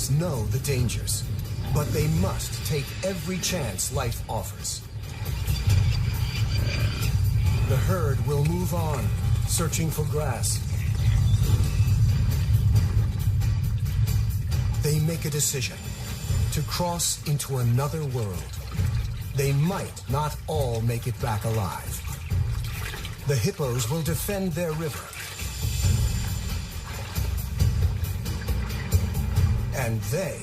lions know the dangers, but they must take every chance life offers. The herd will move on, searching for grass. They make a decision to cross into another world. They might not all make it back alive. The hippos will defend their river. And they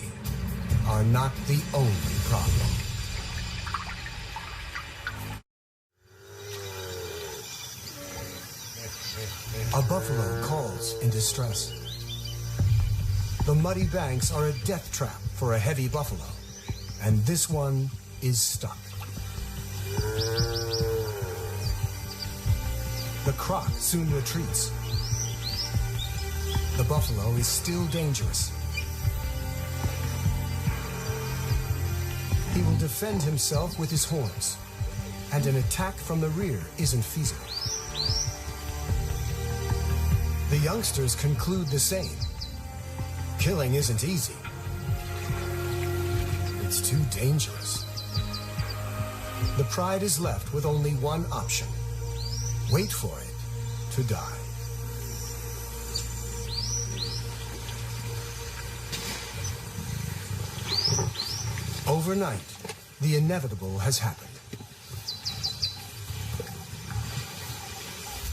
are not the only problem. A buffalo calls in distress. The muddy banks are a death trap for a heavy buffalo, and this one is stuck. The croc soon retreats. The buffalo is still dangerous. He will defend himself with his horns, and an attack from the rear isn't feasible. The youngsters conclude the same. Killing isn't easy. It's too dangerous. The pride is left with only one option. Wait for it to die. Overnight, the inevitable has happened.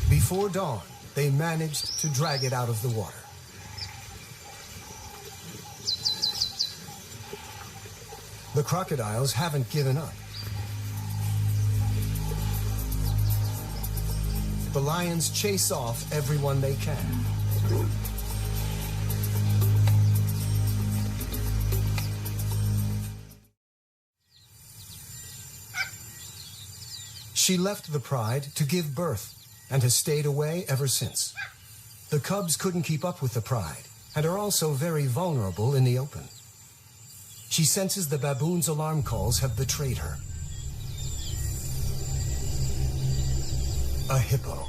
Before dawn, they managed to drag it out of the water. The crocodiles haven't given up. The lions chase off everyone they can. She left the pride to give birth and has stayed away ever since. The cubs couldn't keep up with the pride and are also very vulnerable in the open. She senses the baboons' alarm calls have betrayed her. A hippo.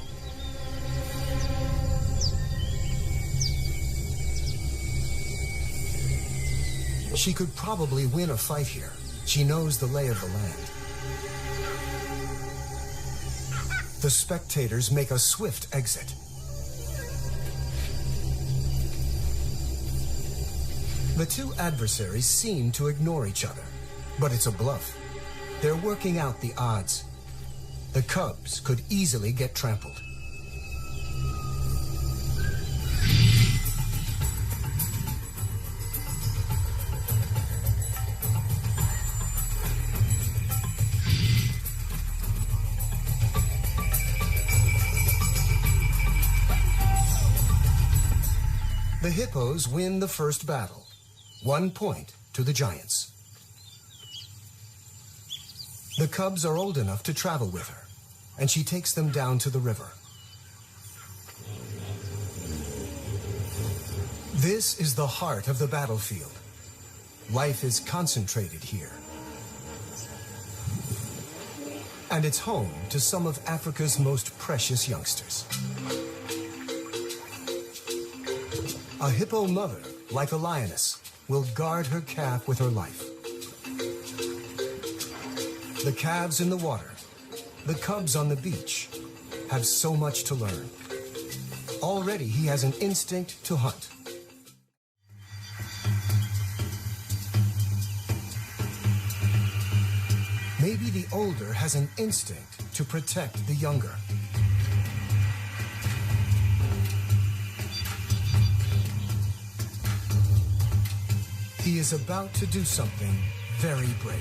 She could probably win a fight here. She knows the lay of the land. The spectators make a swift exit. The two adversaries seem to ignore each other, but it's a bluff. They're working out the odds. The cubs could easily get trampled. The hippos win the first battle. 1 point to the giants. The cubs are old enough to travel with her, and she takes them down to the river. This is the heart of the battlefield. Life is concentrated here. And it's home to some of Africa's most precious youngsters. A hippo mother, like a lioness, will guard her calf with her life. The calves in the water, the cubs on the beach, have so much to learn. Already he has an instinct to hunt. Maybe the older has an instinct to protect the younger. He is about to do something very brave.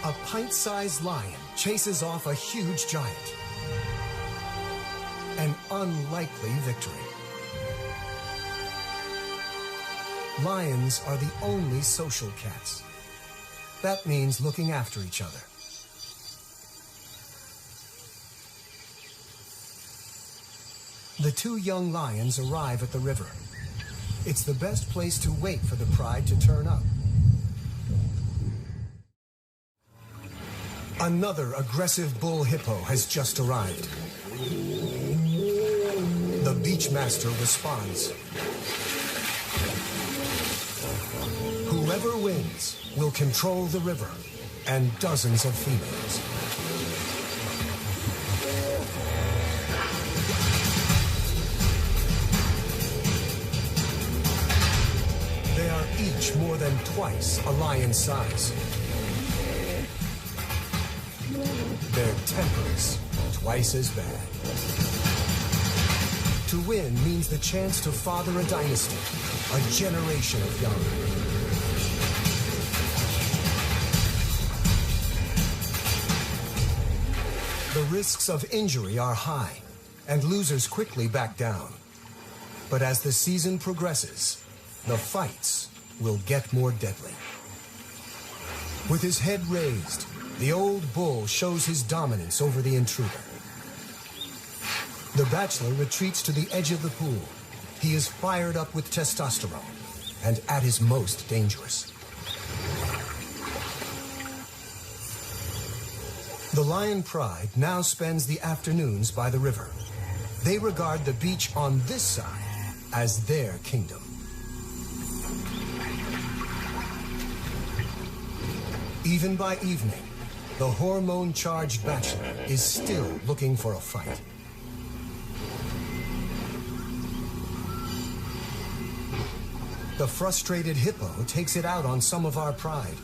A pint-sized lion chases off a huge giant. An unlikely victory. Lions are the only social cats. That means looking after each other. The two young lions arrive at the river. It's the best place to wait for the pride to turn up, Another aggressive bull hippo has just arrived. The beachmaster responds. Whoever wins will control the river and dozens of females. They are each more than twice a lion's size. Their tempers twice as bad. To win means the chance to father a dynasty, a generation of young. The risks of injury are high, and losers quickly back down. But as the season progresses, the fights will get more deadly. With his head raised, the old bull shows his dominance over the intruder. The bachelor retreats to the edge of the pool. He is fired up with testosterone and at his most dangerous. The lion pride now spends the afternoons by the river. They regard the beach on this side as their kingdom. Even by evening, the hormone-charged bachelor is still looking for a fight. The frustrated hippo takes it out on some of our pride.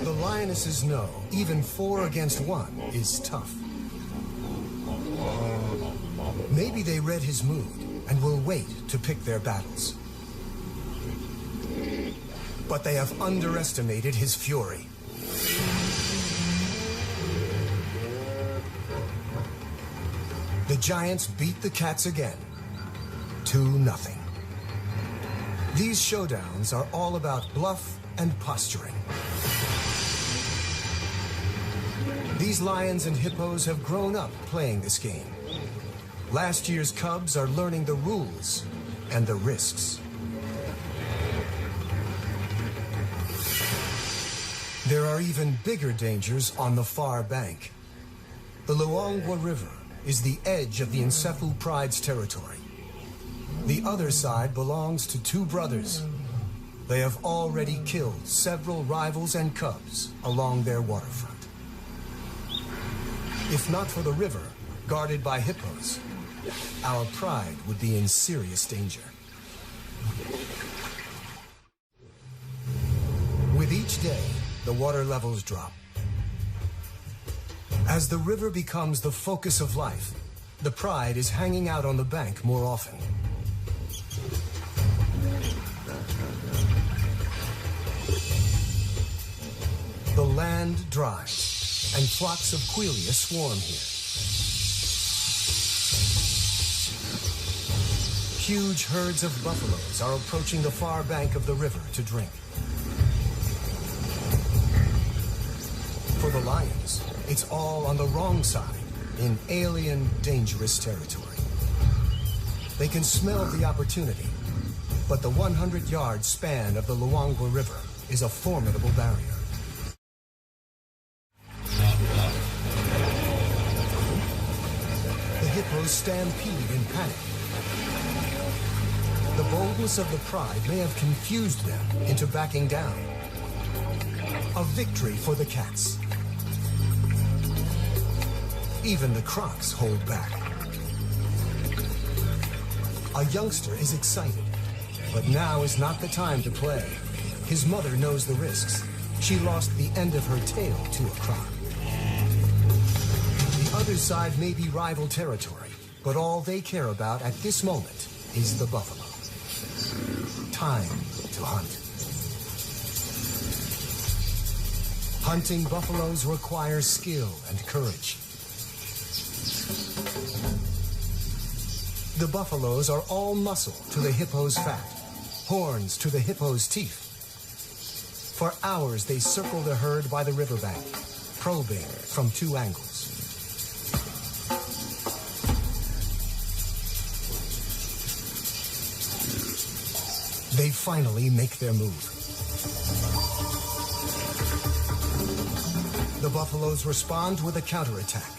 The lionesses know even 4 against 1 is tough. Maybe they read his mood and will wait to pick their battles. But they have underestimated his fury. The giants beat the cats again, 2-0. These showdowns are all about bluff and posturing. These lions and hippos have grown up playing this game. Last year's cubs are learning the rules and the risks. There are even bigger dangers on the far bank. The Luangwa River is the edge of the Nsefu Pride's territory. The other side belongs to 2 brothers. They have already killed several rivals and cubs along their waterfront. If not for the river, guarded by hippos, our pride would be in serious danger. With each day, the water levels drop. As the river becomes the focus of life, the pride is hanging out on the bank more often. The land dries, and flocks of quelea swarm here. Huge herds of buffaloes are approaching the far bank of the river to drink. For the lions, it's all on the wrong side, in alien, dangerous territory. They can smell the opportunity, but the 100-yard span of the Luangwa River is a formidable barrier. The hippos stampede in panic. The boldness of the pride may have confused them into backing down. A victory for the cats. Even the Crocs hold back. A youngster is excited, but now is not the time to play. His mother knows the risks. She lost the end of her tail to a Croc. The other side may be rival territory, but all they care about at this moment is the buffalo. Time to hunt. Hunting buffaloes requires skill and courage. The buffaloes are all muscle to the hippo's fat, horns to the hippo's teeth. For hours they circle the herd by the riverbank, probing from 2 angles. They finally make their move. The buffaloes respond with a counterattack.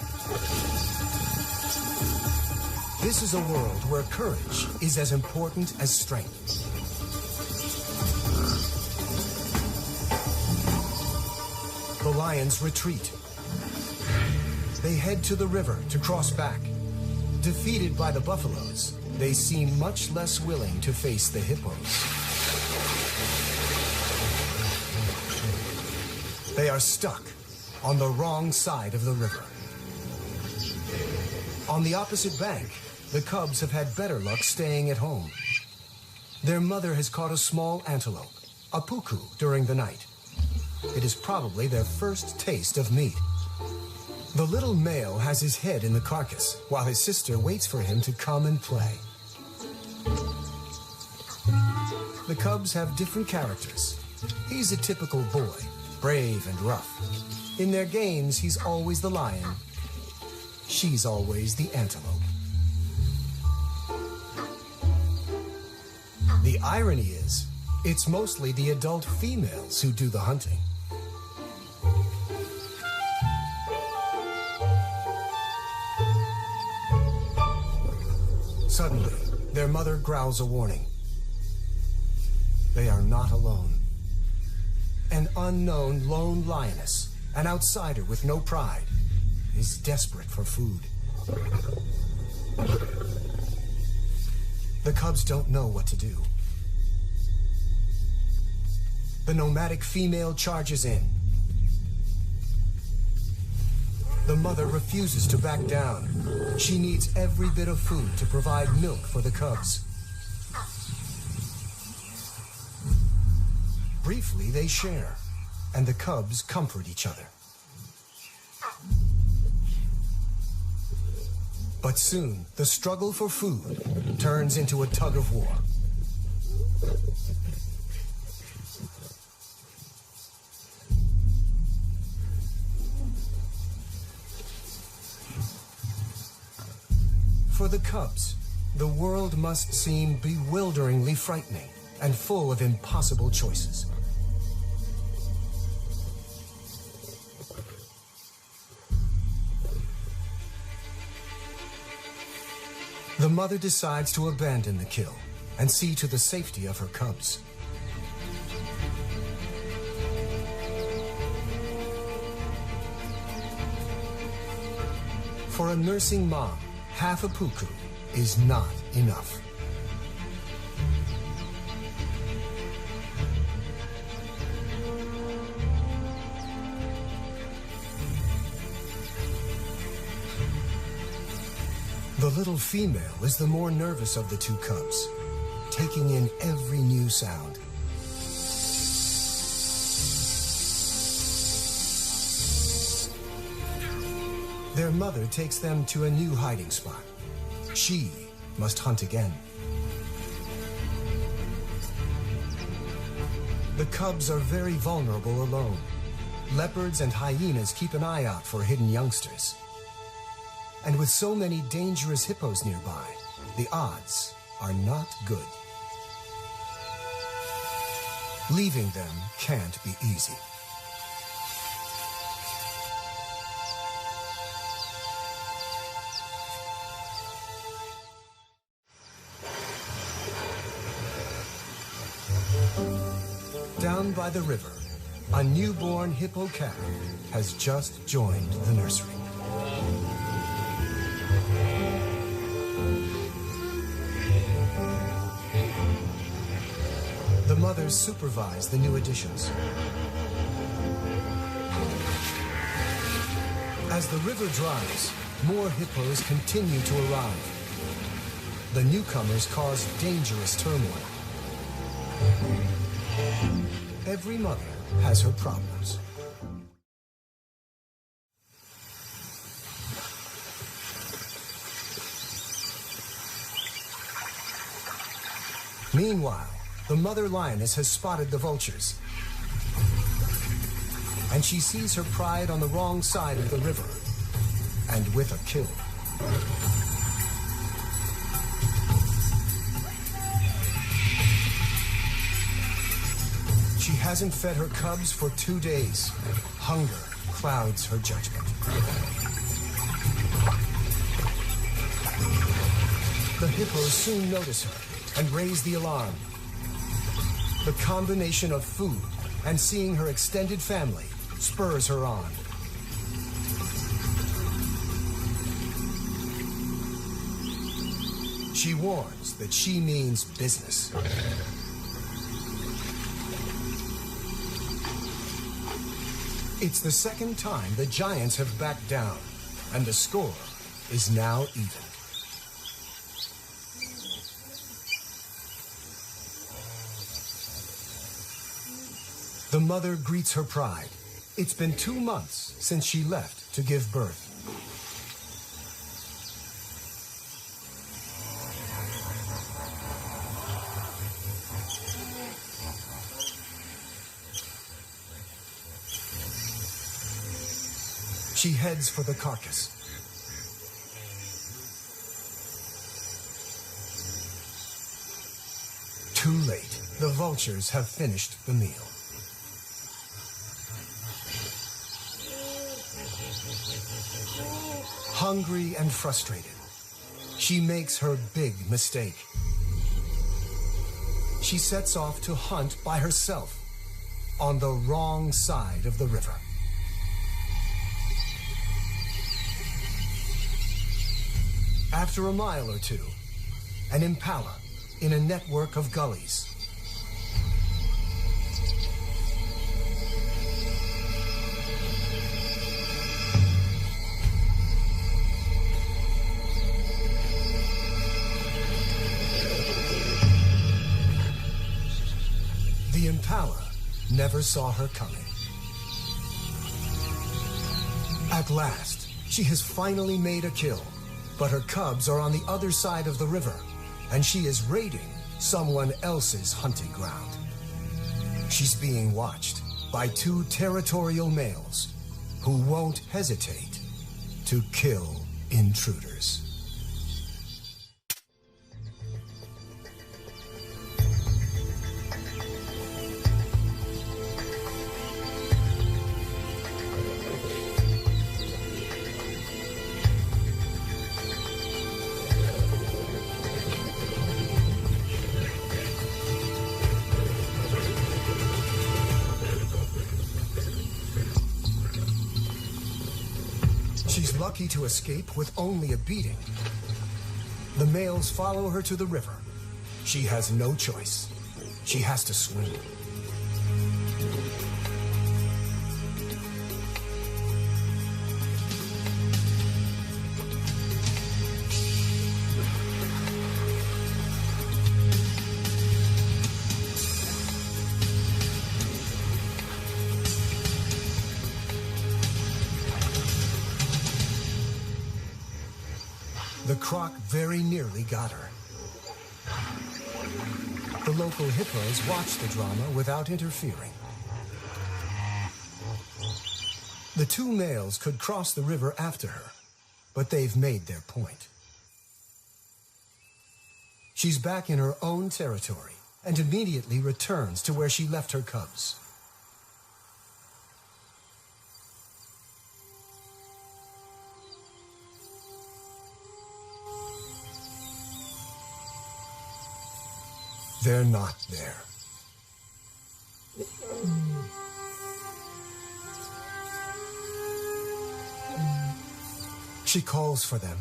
This is a world where courage is as important as strength. The lions retreat. They head to the river to cross back. Defeated by the buffaloes, they seem much less willing to face the hippos. They are stuck on the wrong side of the river. On the opposite bank, the cubs have had better luck staying at home. Their mother has caught a small antelope, a puku, during the night. It is probably their first taste of meat. The little male has his head in the carcass, while his sister waits for him to come and play. The cubs have different characters. He's a typical boy, brave and rough. In their games, he's always the lion. She's always the antelope. The irony is, it's mostly the adult females who do the hunting. Suddenly, their mother growls a warning. They are not alone. An unknown lone lioness, an outsider with no pride, is desperate for food. The cubs don't know what to do. The nomadic female charges in. The mother refuses to back down. She needs every bit of food to provide milk for the cubs. Briefly, they share, and the cubs comfort each other. But soon, the struggle for food turns into a tug of war. For the cubs, the world must seem bewilderingly frightening and full of impossible choices. The mother decides to abandon the kill and see to the safety of her cubs. For a nursing mom, half a puku is not enough. The little female is the more nervous of the two cubs, taking in every new sound. Their mother takes them to a new hiding spot. She must hunt again. The cubs are very vulnerable alone. Leopards and hyenas keep an eye out for hidden youngsters. And with so many dangerous hippos nearby, the odds are not good. Leaving them can't be easy. Down by the river, a newborn hippo calf has just joined the nursery. The mothers supervise the new additions. As the river dries, more hippos continue to arrive. The newcomers cause dangerous turmoil. Every mother has her problems. Meanwhile, the mother lioness has spotted the vultures. And she sees her pride on the wrong side of the river, and with a kill. hasn't fed her cubs for 2 days. Hunger clouds her judgment. The hippos soon notice her and raise the alarm. The combination of food and seeing her extended family spurs her on. She warns that she means business. It's the second time the giants have backed down, and the score is now even. The mother greets her pride. It's been 2 months since she left to give birth. She heads for the carcass. Too late. The vultures have finished the meal. Hungry and frustrated, she makes her big mistake. She sets off to hunt by herself on the wrong side of the river. After a mile or two, an impala in a network of gullies. The impala never saw her coming. At last, she has finally made a kill. But her cubs are on the other side of the river, and she is raiding someone else's hunting ground. She's being watched by 2 territorial males who won't hesitate to kill intruders. She's lucky to escape with only a beating. The males follow her to the river. She has no choice. She has to swim. The croc very nearly got her. The local hippos watch the drama without interfering. The 2 males could cross the river after her, but they've made their point. She's back in her own territory and immediately returns to where she left her cubs. They're not there. She calls for them.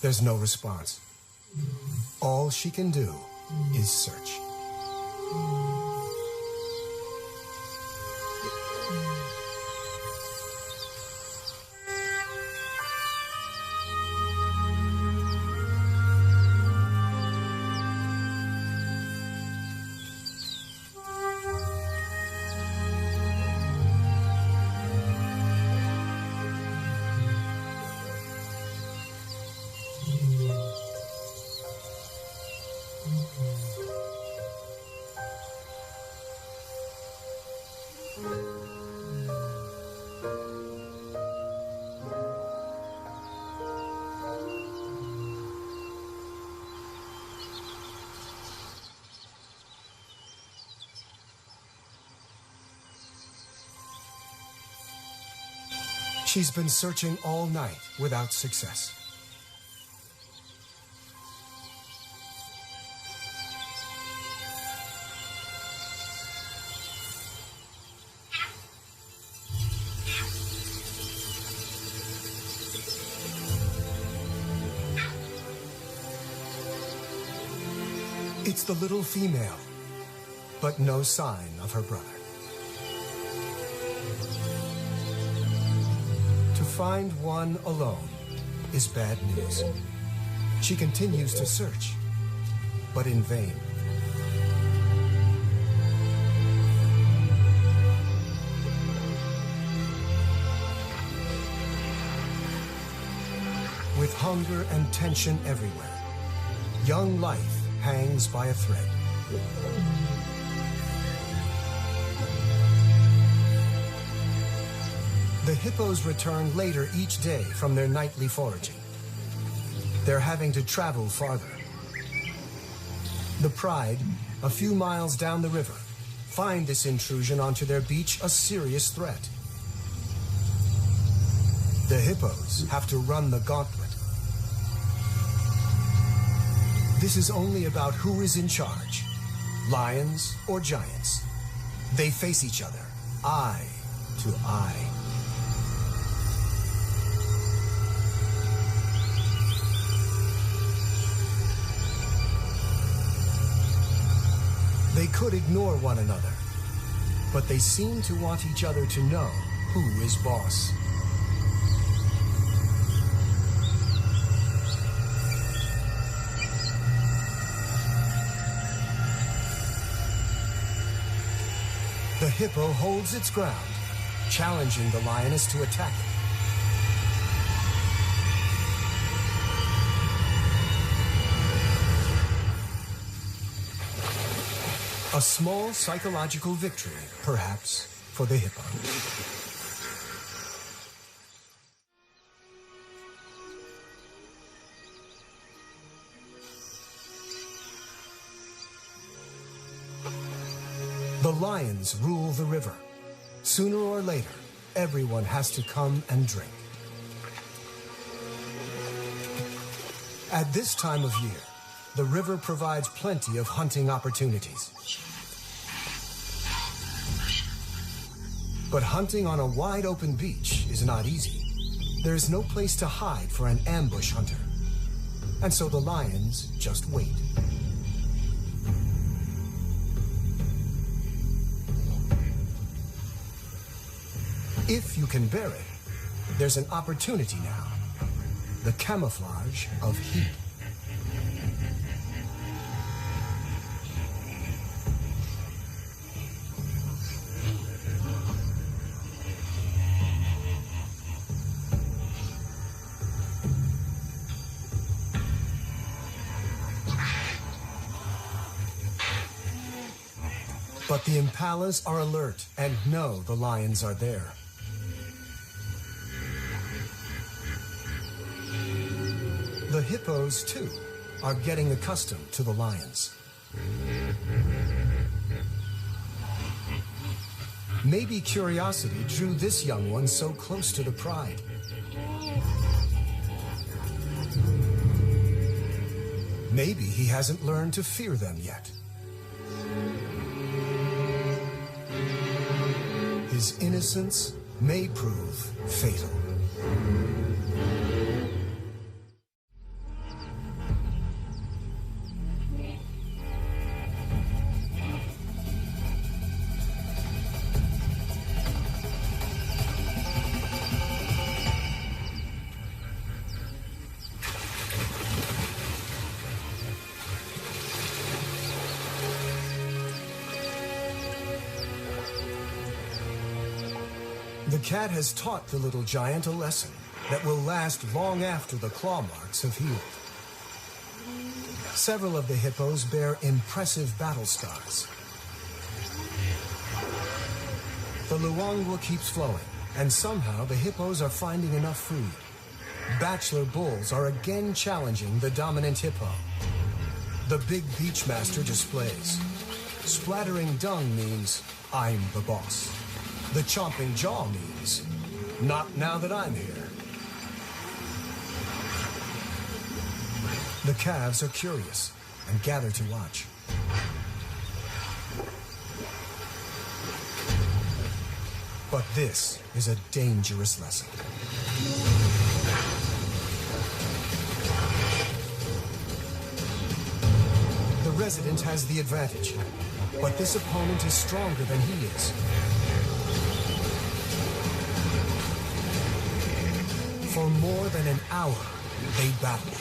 There's no response. All she can do is search. She's been searching all night without success. It's the little female, but no sign of her brother. To find one alone is bad news. She continues to search, but in vain. With hunger and tension everywhere, young life hangs by a thread. The hippos return later each day from their nightly foraging. They're having to travel farther. The Pride, a few miles down the river, find this intrusion onto their beach a serious threat. The hippos have to run the gauntlet. This is only about who is in charge, lions or giants. They face each other, eye to eye. They could ignore one another, but they seem to want each other to know who is boss. The hippo holds its ground, challenging the lioness to attack it. A small psychological victory, perhaps, for the hippo. The lions rule the river. Sooner or later, everyone has to come and drink. At this time of year, the river provides plenty of hunting opportunities. But hunting on a wide open beach is not easy. There is no place to hide for an ambush hunter. And so the lions just wait. If you can bear it, there's an opportunity now. The camouflage of heat. But the impalas are alert and know the lions are there. The hippos, too, are getting accustomed to the lions. Maybe curiosity drew this young one so close to the pride. Maybe he hasn't learned to fear them yet. His innocence may prove fatal. The cat has taught the little giant a lesson that will last long after the claw marks have healed. Several of the hippos bear impressive battle scars. The luangwa keeps flowing, and somehow the hippos are finding enough food. Bachelor bulls are again challenging the dominant hippo. The big beachmaster displays. Splattering dung means, I'm the boss. The chomping jaw means, Not now that I'm here. The calves are curious and gather to watch. But this is a dangerous lesson. The resident has the advantage, but this opponent is stronger than he is. For more than an hour, they battle.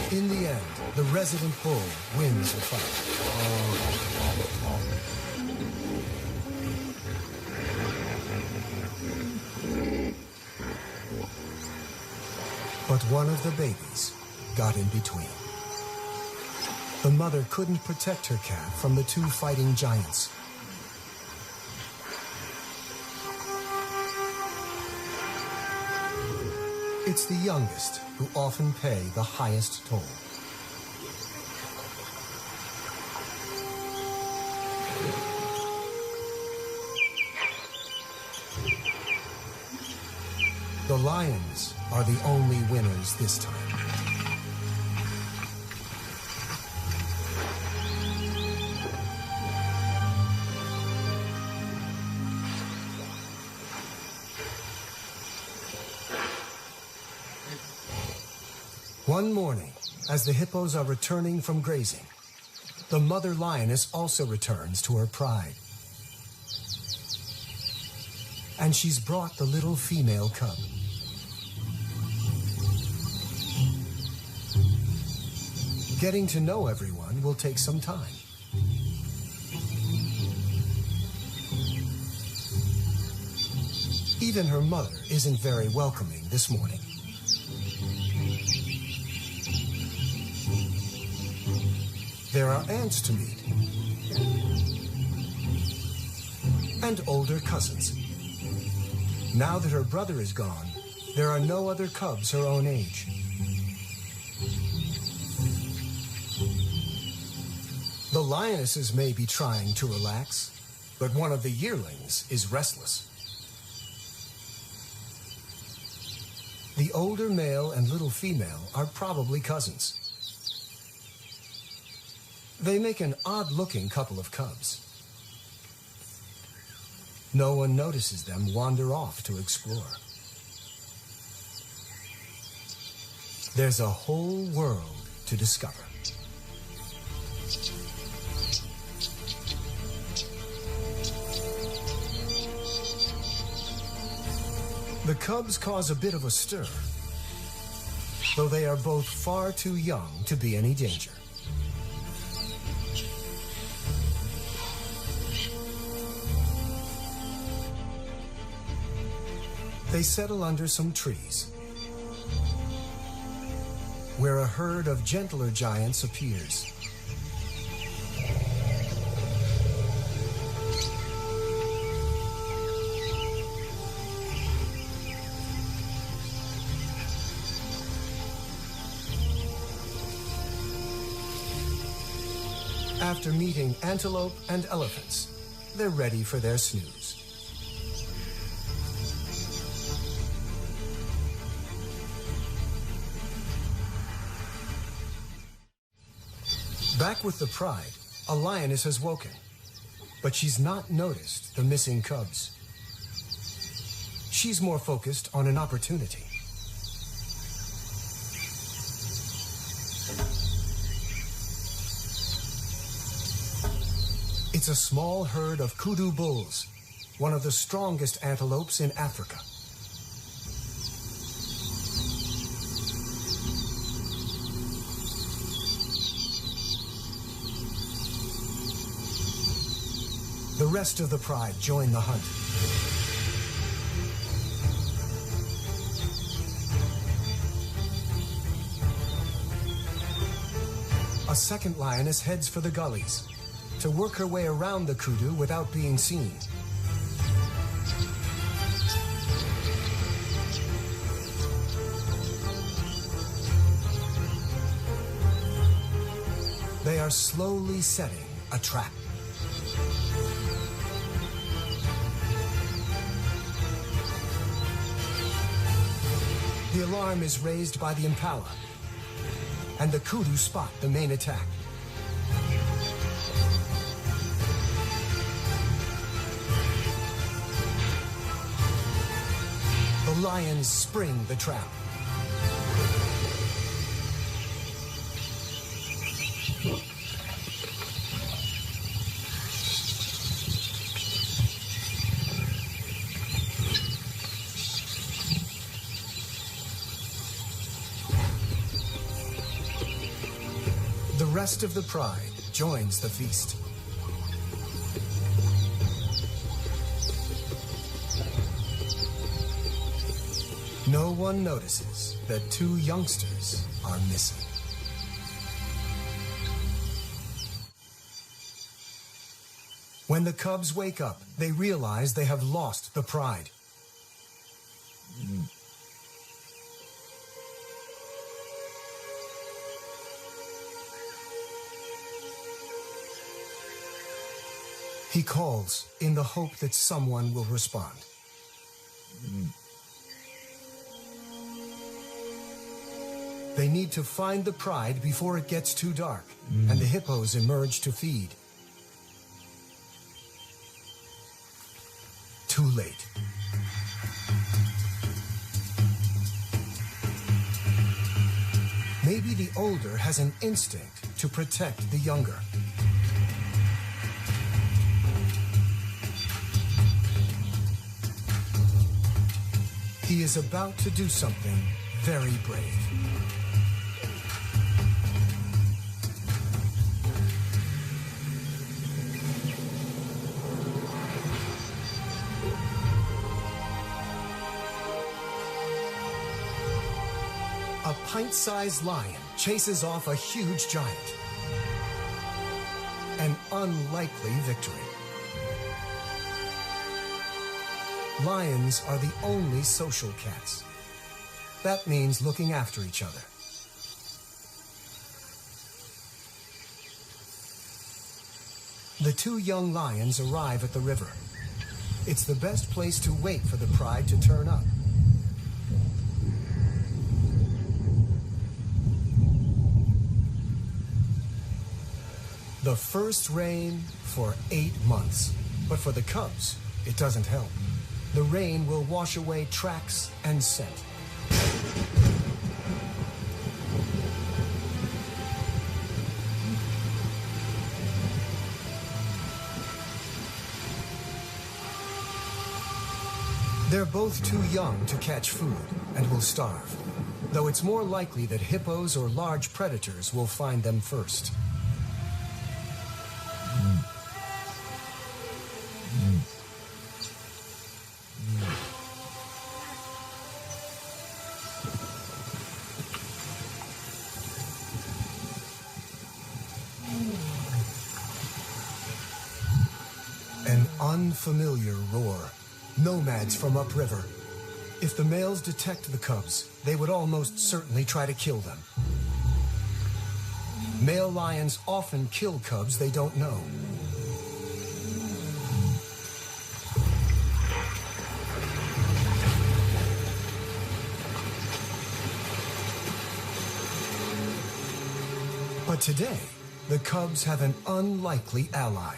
In the end, the resident bull wins the fight. But one of the babies got in between. The mother couldn't protect her calf from the two fighting giants. It's the youngest who often pay the highest toll. The lions are the only winners this time. One morning, as the hippos are returning from grazing, the mother lioness also returns to her pride. And she's brought the little female cub. Getting to know everyone will take some time. Even her mother isn't very welcoming this morning. There are aunts to meet, and older cousins. Now that her brother is gone, there are no other cubs her own age. The lionesses may be trying to relax, but one of the yearlings is restless. The older male and little female are probably cousins. They make an odd-looking couple of cubs. No one notices them wander off to explore. There's a whole world to discover. The cubs cause a bit of a stir, though they are both far too young to be any danger. They settle under some trees, where a herd of gentler giants appears. After meeting antelope and elephants, they're ready for their snooze. Back with the pride, a lioness has woken, but she's not noticed the missing cubs. She's more focused on an opportunity. It's a small herd of kudu bulls, one of the strongest antelopes in Africa. The rest of the pride join the hunt. A second lioness heads for the gullies to work her way around the kudu without being seen. They are slowly setting a trap. The alarm is raised by the impala, and the kudu spot the main attack. The lions spring the trap. The rest of the pride joins the feast. No one notices that two youngsters are missing. When the cubs wake up, they realize they have lost the pride. He calls in the hope that someone will respond. They need to find the pride before it gets too dark, and the hippos emerge to feed. Too late. Maybe the older has an instinct to protect the younger. He is about to do something very brave. A pint-sized lion chases off a huge giant. An unlikely victory. Lions are the only social cats. That means looking after each other. The two young lions arrive at the river. It's the best place to wait for the pride to turn up. The first rain for 8 months. But for the cubs, it doesn't help. The rain will wash away tracks and scent. They're both too young to catch food and will starve, though it's more likely that hippos or large predators will find them first. An unfamiliar roar. Nomads from upriver. If the males detect the cubs, they would almost certainly try to kill them. Male lions often kill cubs they don't know. But today, the cubs have an unlikely ally.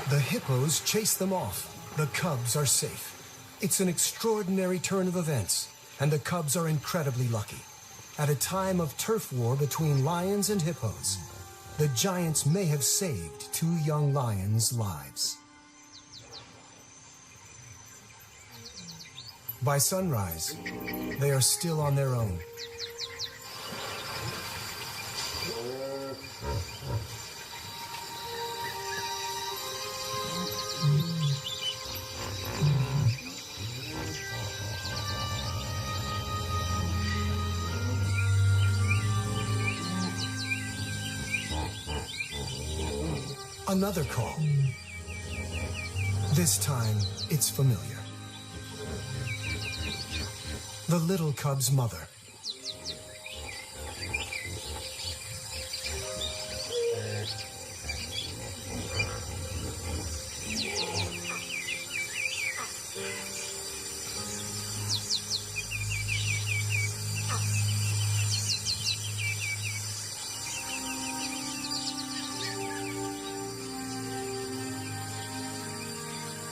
The hippos chase them off. The cubs are safe. It's an extraordinary turn of events, and the cubs are incredibly lucky. At a time of turf war between lions and hippos, the giants may have saved two young lions' lives. By sunrise, they are still on their own. Another call. This time, it's familiar. The little cub's mother.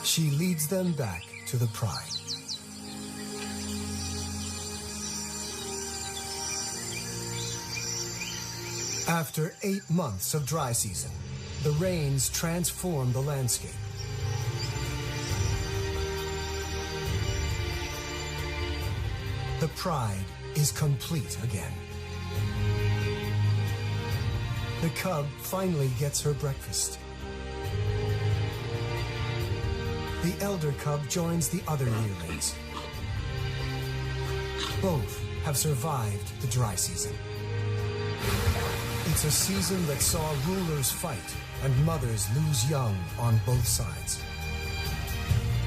She leads them back to the pride. After 8 months of dry season, the rains transform the landscape. The pride is complete again. The cub finally gets her breakfast. The elder cub joins the other yearlings. Both have survived the dry season. It's a season that saw rulers fight and mothers lose young on both sides.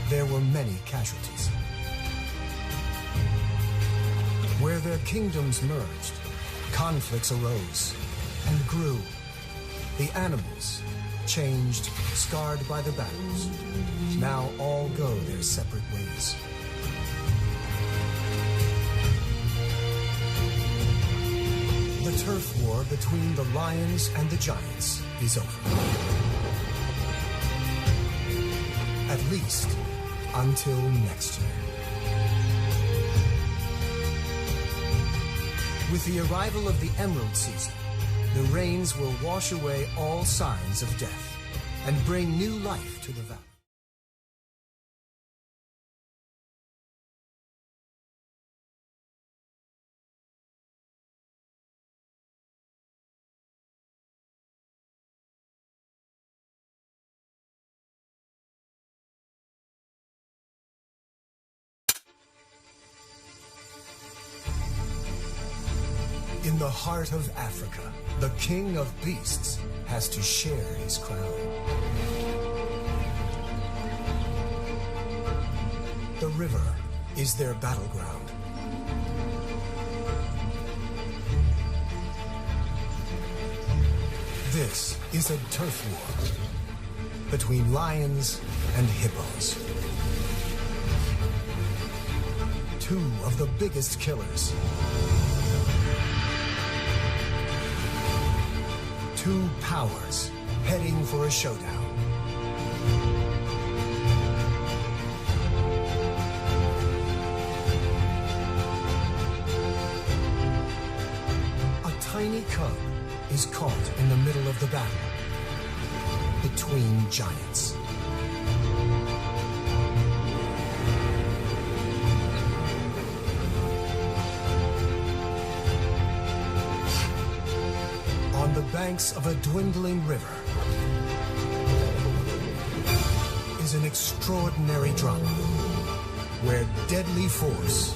There were many casualties. Where their kingdoms merged, conflicts arose and grew. The animals, changed, scarred by the battles, now all go their separate ways. The turf war between the lions and the giants is over. At least until next year. With the arrival of the emerald season, the rains will wash away all signs of death and bring new life to the valley. In the heart of Africa, the king of beasts has to share his crown. The river is their battleground. This is a turf war between lions and hippos. Two of the biggest killers. Two powers heading for a showdown. A tiny cub is caught in the middle of the battle between giants. On the banks of a dwindling river is an extraordinary drama where deadly force